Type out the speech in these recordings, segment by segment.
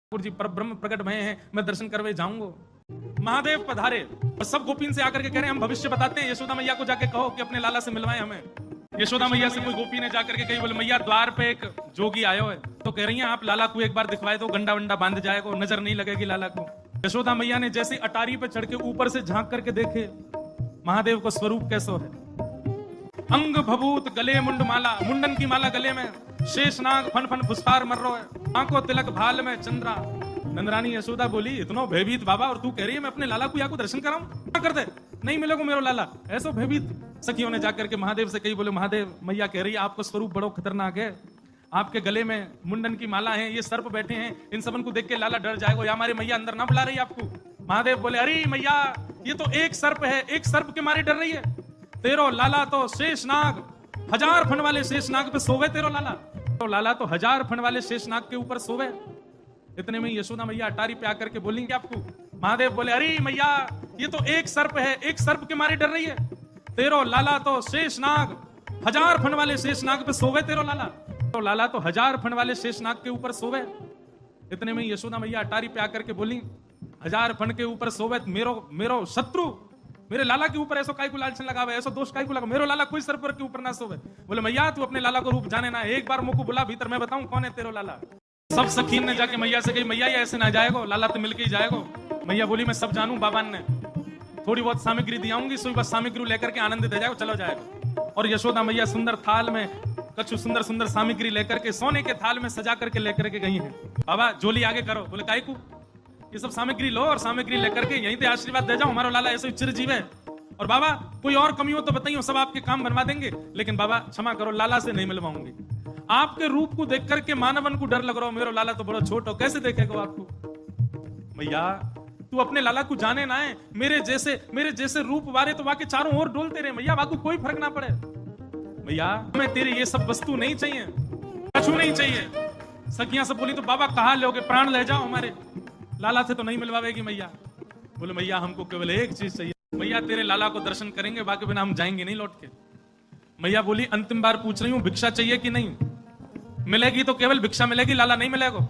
ठाकुर जी पर ब्रह्म प्रकट भय हैं, मैं दर्शन करवे जाऊंगा। महादेव पधारे और सब गोपीन से आकर के कह रहे हैं हम भविष्य बताते हैं, यशोदा मैया को जाके कहो कि अपने लाला से मिलवाए हमें। यशोदा मैया से कोई गोपी ने जाकर के कही, बोले मैया द्वार पे एक जोगी आयो है, तो कह रही हैं आप लाला को एक बार दिखवाए दो, गंडा वंडा बांध जाएगा, नजर नहीं लगेगी लाला को। यशोदा मैया ने जैसे अटारी पे चढ़ के ऊपर से झांक करके देखे महादेव को स्वरूप कैसो है। अंग भभूत गले मुंड माला, मुंडन की माला गले में, शेष नाग फन फन पुष्पार मर रो है, आंखों तिलक भाल में चंद्रा। नंदरानी यशोदा बोली इतनो भयभीत बाबा, और तू कह रही है मैं अपने लाला को यहाँ को दर्शन कराऊं, क्या कर दे, नहीं मिलेगा मेरो लाला। ऐसो भयभीत सखियों ने जाकर के महादेव से कही, बोले महादेव मैया कह रही है आपका स्वरूप बड़ो खतरनाक है, आपके गले में मुंडन की माला है, ये सर्प बैठे हैं, इन सबन को देख के लाला डर जाएगा, या हमारी मैया अंदर ना बुला रही आपको। महादेव बोले अरे मैया ये तो एक सर्प है, एक सर्प के मारे डर रही है, तेरो लाला तो शेष नाग 1000 फन वाले शेष नाग पे सोवे, तेरो लाला तो लाला तो 1000 फन वाले शेष नाग के ऊपर सोवे। इतने में यशोदा मैया अटारी पे आकर के बोलेंगे आपको। महादेव बोले अरे मैया ये तो एक सर्प है, एक सर्प के मारे डर रही है, तेरो लाला तो शेष नाग 1000 फन वाले शेष नाग पे सोवे, तेरो लाला तो लाला तो 1000 फन वाले शेष नाग के ऊपर सोवे। इतने में यशोदा मैया अटारी पे आकर के बोली 1000 फन के ऊपर सोवे, मेरो शत्रु मेरे लाला के ऊपर ऐसो काय को लालचन लगावे, ऐसो दोष काय को लगा, मेरो लाला कोई सर्प के ऊपर ना सोवे। बोले मैया तू अपने लाला को रूप जाने ना, एक बार मुझको बुला भीतर, मैं बताऊं कौन है तेरो लाला। सब सखीन ने जाके मैया से कही मैया ये ऐसे ना जाएगो, लाला तो मिलके ही जाएगो। मैया बोली मैं सब जानू, बाबा ने थोड़ी बहुत सामग्री दियाऊंगी, सोई बस सामग्री लेकर के आनंद दे जाएगा, चलो जाएगा। और यशोदा मैया सुंदर थाल में कछु सुंदर सुंदर सामग्री लेकर के सोने के थाल में सजा करके लेकर के गई है। बाबा जोली आगे करो। बोले काहे को, ये सब सामग्री लो और सामग्री लेकर के यहीं पे आशीर्वाद दे जाओ, हमारा लाला ऐसे चिरजीव है। और बाबा कोई और कमी हो तो बताइए, सब आपके काम बनवा देंगे, लेकिन बाबा क्षमा करो लाला से नहीं मिलवाऊंगी। आपके रूप को देख करके मानवन को डर लग रहा हो, मेरा लाला तो बड़ा छोट हो, कैसे देखेगा आपको। मैया तू अपने लाला को जाने ना है, मेरे जैसे रूप वारे तो वाके चारों ओर डोलते रहे मैया, वाको कोई फर्क ना पड़े। मैया हमें तेरी ये सब वस्तु नहीं चाहिए, कछु नहीं चाहिए। सखियां सब बोली तो बाबा कहाँ लोगे, प्राण ले जाओ हमारे, लाला से तो नहीं मिलवाएगी मैया। बोले मैया हमको केवल एक चीज चाहिए, मैया तेरे लाला को दर्शन करेंगे, बाकी बिना हम जाएंगे नहीं लौट के। मैया बोली अंतिम बार पूछ रही हूँ भिक्षा चाहिए कि नहीं, मिलेगी तो केवल भिक्षा मिलेगी, लाला नहीं मिलेगा।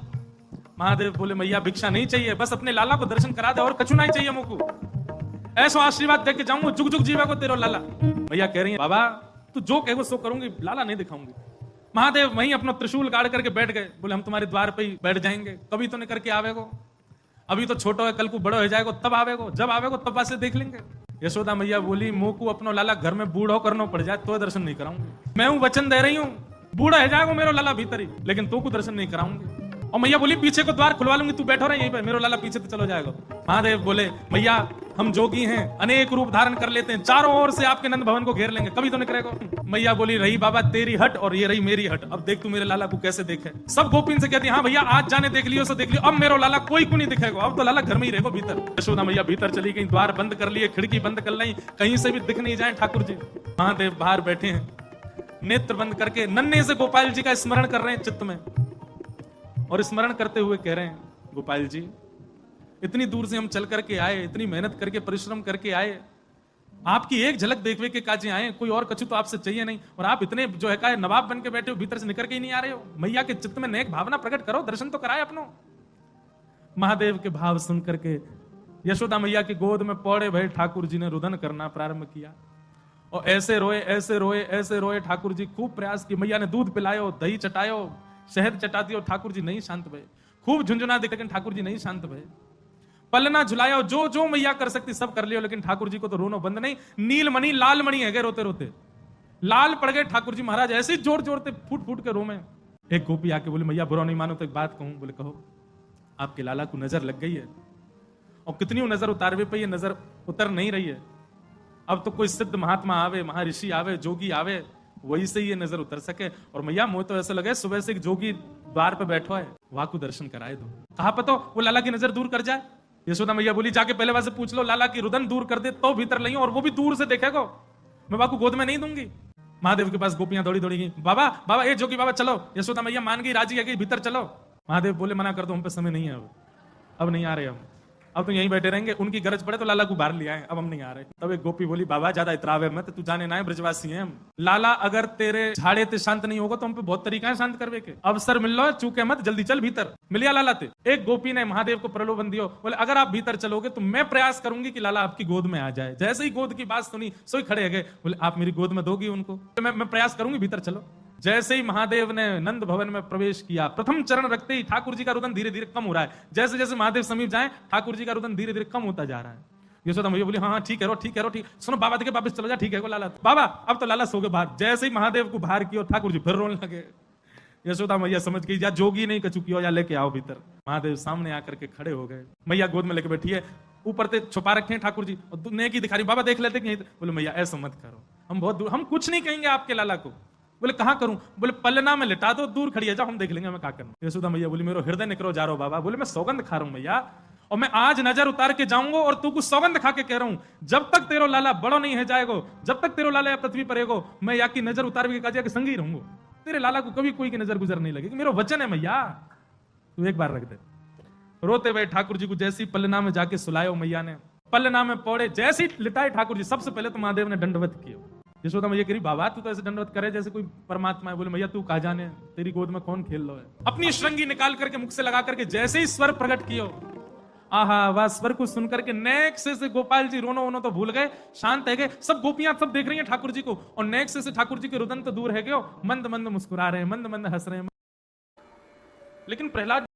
महादेव बोले मैया भिक्षा नहीं चाहिए, बस अपने लाला को दर्शन करा दे और कछु नहीं चाहिए मुझको, ऐसा आशीर्वाद देके जाऊंगा, जुग जुग जीवा को तेरो लाला। मैया कह रही है बाबा तू जो कहेगो सो करूंगी, लाला नहीं दिखाऊंगी। महादेव वहीं अपना त्रिशूल गाड़ करके बैठ गए। बोले हम तुम्हारे द्वार पे ही बैठ जाएंगे, कभी तो नहीं करके आवेगो, अभी तो छोटा है, कल को बड़ा हो जाएगा तब आवेगो, जब आवेगो तब पासे देख लेंगे। यशोदा मैया बोली मुंह को अपनो लाला घर में बूढ़ो करना पड़ जाए तो दर्शन नहीं कराऊंगी। मैं हूं वचन दे रही हूं, बूढ़ा है जाएगा मेरा लाला भीतर ही, लेकिन तो को दर्शन नहीं कराऊंगी। और मैया बोली पीछे को द्वार खुलवा लूंगी, तू बैठो रहे यहीं पे, मेरा लाला पीछे तो चलो जाएगा। महादेव बोले मैया हम जोगी हैं, अनेक रूप धारण कर लेते हैं, चारों ओर से आपके नंद भवन को घेर लेंगे, कभी तो नहीं करेगा। मैया बोली रही बाबा तेरी हट और ये रही मेरी हट, अब देख तू मेरे लाला को कैसे देखे। सब गोपीन से कहती हाँ भैया आज जाने देख लियो, सो देख लियो, अब मेरा लाला कोई को नहीं दिखेगा, अब तो लाला घर में ही रहेगा भीतर। यशोदा मैया भीतर चली गई, द्वार बंद कर लिए, खिड़की बंद कर ली, कहीं से भी दिख नहीं जाए ठाकुर जी। महादेव बाहर बैठे हैं, नेत्र बंद करके नन्हे से गोपाल जी का स्मरण कर रहे हैं चित्त में, और स्मरण करते हुए कह रहे हैं गोपाल जी इतनी दूर से हम चल करके आए, इतनी मेहनत करके परिश्रम करके आए, आपकी एक झलक देखने के काजे आए, कोई और कछु तो आपसे चाहिए नहीं, और आप इतने जो है का नवाब बन के बैठे हो, भीतर से निकल के ही नहीं आ रहे हो। मैया के चित्त में नेक भावना प्रकट करो, दर्शन तो कराए अपनो। महादेव के भाव सुन करके यशोदा मैया की गोद में पौड़े भय ठाकुर जी ने रुदन करना प्रारंभ किया, और ऐसे रोए ऐसे रोए ऐसे रोए। ठाकुर जी खूब प्रयास की, मैया ने दूध पिलायो, दही चटायो, शहद चटा दियो, ठाकुर जी नहीं शांत भय। खूब झुंझुना दे, लेकिन ठाकुर जी नहीं शांत भय। पलना झुलाया, जो जो मैया कर सकती सब कर लियो, लेकिन ठाकुर जी को तो रोनो बंद नहीं। नील मणि लाल मणि है गए रोते रोते, लाल पड़ गए ठाकुर जी महाराज, ऐसे जोर जोरते फूट फूट के रो में। एक गोपी आके बोले मैया बुरा नहीं मानो तो एक बात कहूं। बोले कहो। आपके लाला को नजर लग गई है, और कितनी नजर उतारवे पे ये नजर उतर नहीं रही है। अब तो कोई सिद्ध महात्मा आवे, महर्षि आवे, जोगी आवे, वही से ये नजर उतर सके। और मैया मुझे तो ऐसा लगे सुबह से एक जोगी द्वार पे बैठो है, वहां को दर्शन कराए दो, कहा पतो वो लाला की नजर दूर कर जाए। यशोदा मैया बोली जाके पहले वहां से पूछ लो, लाला की रुदन दूर कर दे तो भीतर नहीं, और वो भी दूर से देखेगो, मैं बाकू गोद में नहीं दूंगी। महादेव के पास गोपियां दौड़ी दौड़ी गई, बाबा बाबा ये जोगी बाबा चलो। यशोदा मैया मान गई, राजी है कि भीतर चलो। महादेव बोले मना कर दो, हम पे समय नहीं है, अब नहीं आ रहे हम, अब तो यहीं बैठे रहेंगे, उनकी गरज पड़े तो लाला को बाहर ले आए, अब हम नहीं आ रहे। तब एक गोपी बोली, बाबा ज्यादा इतरावे मत, तू जाने ना है ब्रजवासी है हम। लाला अगर तेरे झाड़े ते शांत नहीं होगा तो हम पे बहुत तरीका है शांत करवे के। अवसर मिल लो, चूके मत, जल्दी चल भीतर। मिलिया लाला ते। एक गोपी ने महादेव को प्रलोभन दियो, बोले अगर आप भीतर चलोगे तो मैं प्रयास करूंगी कि लाला आपकी गोद में आ जाए। जैसे ही गोद की बात सुनी सोई खड़े गए, बोले आप मेरी गोद में दोगी उनको? तो मैं प्रयास करूंगी, भीतर चलो। जैसे ही महादेव ने नंद भवन में प्रवेश किया, प्रथम चरण रखते ही ठाकुर जी का रुदन धीरे धीरे कम हो रहा है। जैसे जैसे महादेव समीप जाए, ठाकुर जी का रुदन धीरे धीरे कम होता जा रहा है। यशोदा मैया बोली, हाँ ठीक है रो, ठीक है रो, ठीक। सुनो बाबा देखे, वापस चलो जा, ठीक है को लाला। बाबा अब तो लाला सो गए बाहर। जैसे ही महादेव को बाहर किया, ठाकुर जी फिर रोने लगे। यशोदा मैया समझ गई, या जोगी नहीं कचू किया, या लेके आओ भीतर। महादेव सामने आकर के खड़े हो गए। मैया गोद में लेके बैठी है, ऊपर से छुपा रखे हैं ठाकुर जी, और नेकी दिखा रही। बाबा देख लेते कि बोले मैया ऐसा मत करो, हम बहुत दूर, हम कुछ नहीं कहेंगे आपके लाला को। बोले कहां करूं? बोले पलना में लिटा दो, दूर खड़ी है, जाओ हम देख लेंगे मैं क्या करना। यशोदा मैया बोली, मेरा हृदय निकरो जा रहा हो बाबा। बोले मैं सौगंध खा रहा हूं मैया, और मैं आज नजर उतार के जाऊंगा, और तू कुछ सौगंध खा के कह रहा हूं, जब तक तेरो लाला बड़ो नहीं है जाएगो, जब तक तेरो लाला पृथ्वी पर रहेगो, मैं या की नजर उतार के काजिया के संग ही रहूंगा। तेरे लाला को कभी कोई की नजर गुजर नहीं लगेगी, मेरा वचन है मैया, तू एक बार रख दे। रोते हुए ठाकुर जी को जैसी पलना में जाके सुलायो मैया ने, पलना में पौड़े जैसे ही लिटाए ठाकुर जी, सबसे पहले तो महादेव ने दंडवत किया। यशोदा मैया कह रही, बाबा तू तो ऐसे दंडवत करे जैसे कोई परमात्मा है। बोले मैया तू कहा जाने, तेरी गोद में कौन खेल लो है। अपनी श्रृंगी निकाल करके मुख से लगा करके जैसे ही स्वर प्रकट कियो, आहा वह स्वर को सुनकर के नेक से गोपाल जी रोनो वोनो तो भूल गए, शांत है गए। सब गोपियां सब देख रही हैं ठाकुर जी को, और नेक से ठाकुर जी के रुदन तो दूर है गयो, मंद मंद मुस्कुरा रहे हैं, मंद मंद हंस रहे हैं। लेकिन प्रहलाद